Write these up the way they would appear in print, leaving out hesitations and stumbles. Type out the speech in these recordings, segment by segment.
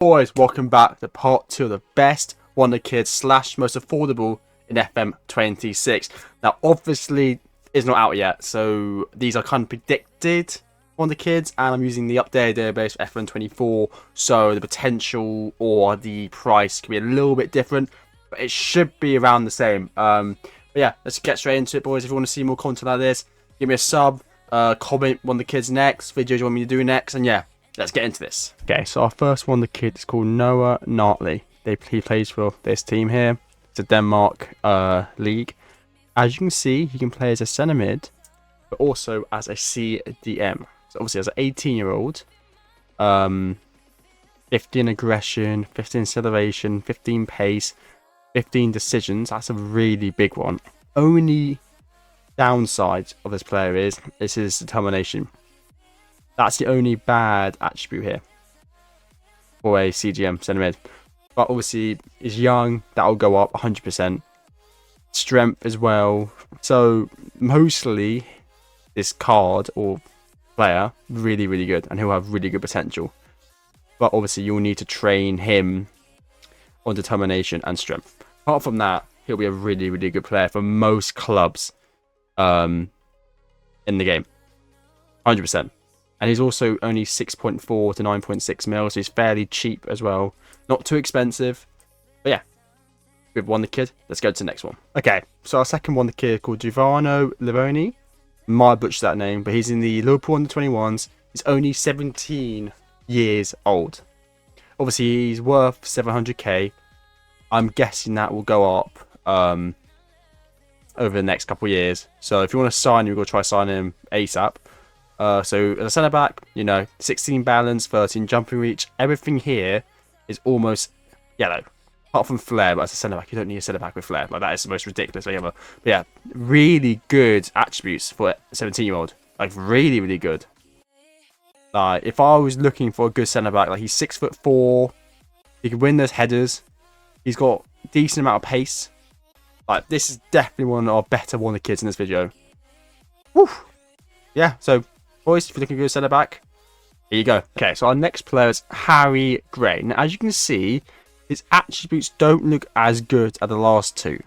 Boys, welcome back to part 2 of the best Wonderkids slash most affordable in FM26. Now, obviously, it's not out yet, so these are kind of predicted Wonderkids, and I'm using the updated database for FM24, so the potential or the price can be a little bit different, but it should be around the same. But yeah, let's get straight into it, boys. If you want to see more content like this, give me a sub, comment Wonderkids next, videos you want me to do next, and yeah. Let's get into this. Okay, so our first Wonderkid is called Noah Nartey. He plays for this team here. It's a Denmark league. As you can see, he can play as a centre mid, but also as a CDM. So obviously as an 18-year-old, 15 aggression, 15 acceleration, 15 pace, 15 decisions. That's a really big one. Only downside of this player is his determination. That's the only bad attribute here for a CGM centre mid. But obviously, he's young. That'll go up 100%. Strength as well. So, mostly, this card or player, really, really good. And he'll have really good potential. But obviously, you'll need to train him on determination and strength. Apart from that, he'll be a really, really good player for most clubs in the game. 100%. And he's also only 6.4 to 9.6 mil, so he's fairly cheap as well. Not too expensive. But yeah, we've won the kid. Let's go to the next one. Okay, so our second Wonderkid called Giovanni Leoni. Might butcher that name, but he's in the Liverpool under-21s. He's only 17 years old. Obviously, he's worth 700k. I'm guessing that will go up over the next couple of years. So if you want to sign him, you've got to try signing him ASAP. So as a centre back, 16 balance, 13 jumping reach. Everything here is almost yellow, apart from flair. But as a centre back, you don't need a centre back with flair. Like, that is the most ridiculous thing ever. But yeah, really good attributes for a 17-year-old. Like, really, really good. Like, if I was looking for a good centre back, like, he's 6'4", he can win those headers. He's got a decent amount of pace. Like, this is definitely one of our better Wonderkids in this video. Woo! Yeah, so boys, if you're looking for a centre back, here you go. Okay, so our next player is Harry Gray. Now, as you can see, his attributes don't look as good as the last two,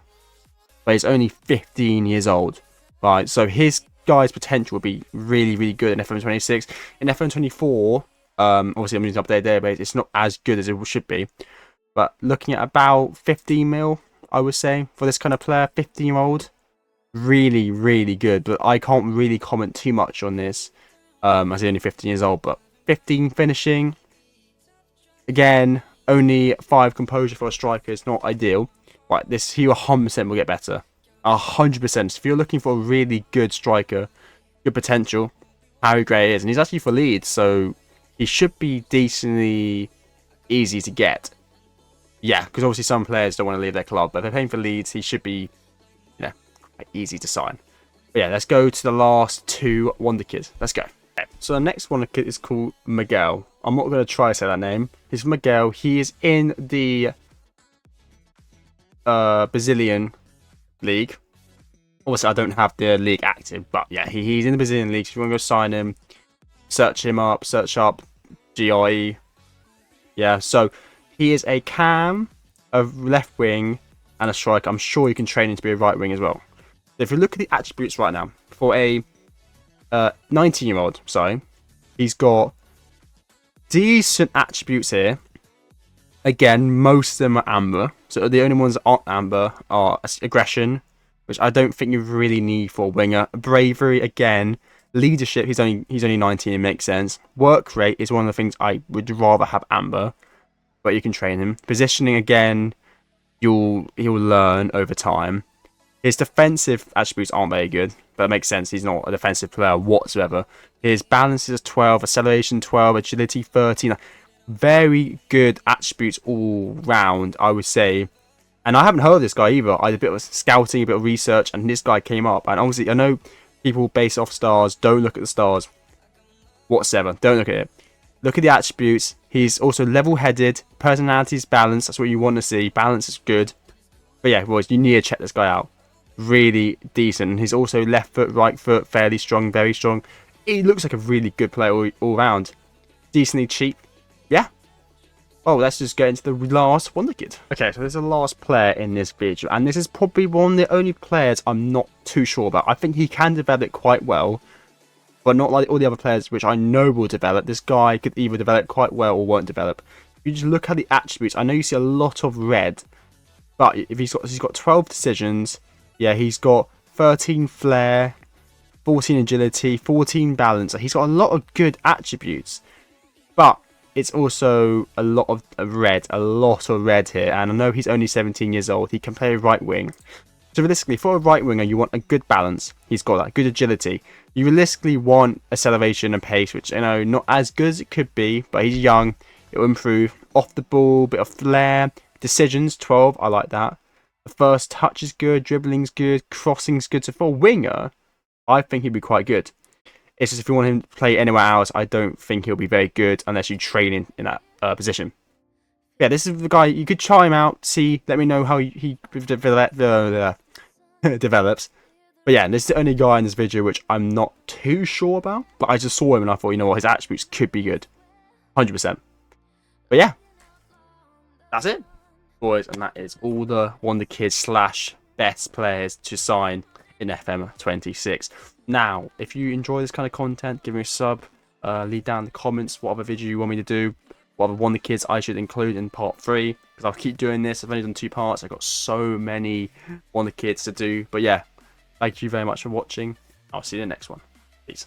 but he's only 15 years old, right? So his guy's potential would be really, really good in FM26. In FM24, obviously I'm using updated database. It's not as good as it should be, but looking at about 15 mil, I would say, for this kind of player, 15-year-old. Really, really good, but I can't really comment too much on this as he's only 15 years old. But 15 finishing, again, only 5 composure for a striker is not ideal. Right, he 100% will get better, 100%. If you're looking for a really good striker, good potential, Harry Gray is, and he's actually for Leeds, so he should be decently easy to get. Yeah, because obviously some players don't want to leave their club, but if they're paying for Leeds, he should be, easy to sign. But yeah, let's go to the last two Wonderkids. Let's go. Okay. So the next Wonderkid is called Miguel. I'm not going to try to say that name. He's Miguel. He is in the Brazilian league. Obviously, I don't have the league active, but yeah, he's in the Brazilian league. So if you want to go sign him, search up GRE. Yeah, so he is a cam, a left wing, and a striker. I'm sure you can train him to be a right wing as well. If you look at the attributes right now, for a 19-year-old, he's got decent attributes here. Again, most of them are amber. So the only ones that aren't amber are aggression, which I don't think you really need for a winger. Bravery, again. Leadership, he's only 19, it makes sense. Work rate is one of the things I would rather have amber, but you can train him. Positioning, again, he'll learn over time. His defensive attributes aren't very good, but it makes sense. He's not a defensive player whatsoever. His balance is 12, acceleration 12, agility 13. Very good attributes all round, I would say. And I haven't heard of this guy either. I did a bit of scouting, a bit of research, and this guy came up. And obviously, I know people base off stars. Don't look at the stars whatsoever. Don't look at it. Look at the attributes. He's also level-headed. Personality is balanced. That's what you want to see. Balance is good. But yeah, boys, you need to check this guy out. Really decent. And he's also left foot, right foot, fairly strong, very strong. He looks like a really good player all round. Decently cheap. Yeah. Oh, let's just get into the last Wonderkid. Okay, so there's the last player in this video, and this is probably one of the only players I'm not too sure about. I think he can develop quite well, but not like all the other players which I know will develop. This guy could either develop quite well or won't develop. If you just look at the attributes, I know you see a lot of red, but if he's got 12 decisions, yeah, he's got 13 flair, 14 agility, 14 balance. He's got a lot of good attributes, but it's also a lot of red here. And I know he's only 17 years old. He can play right wing. So realistically, for a right winger, you want a good balance. He's got that good agility. You realistically want acceleration and pace, which, you know, not as good as it could be, but he's young. It will improve. Off the ball, bit of flair. Decisions, 12. I like that. The first touch is good. Dribbling's good. Crossing's good. So for a winger, I think he'd be quite good. It's just if you want him to play anywhere else, I don't think he'll be very good unless you train in that position. Yeah, this is the guy. You could try him out, see, let me know how he develops. But yeah, this is the only guy in this video which I'm not too sure about. But I just saw him and I thought, you know what, his attributes could be good. 100%. But yeah, that's it, boys. And that is all the Wonderkids / best players to sign in FM26. Now, if you enjoy this kind of content, give me a sub, leave down in the comments what other video you want me to do, what other Wonderkids I should include in part 3, because I'll keep doing this. I've only done 2 parts. I've got so many Wonderkids to do. But yeah, thank you very much for watching. I'll see you in the next one. Peace.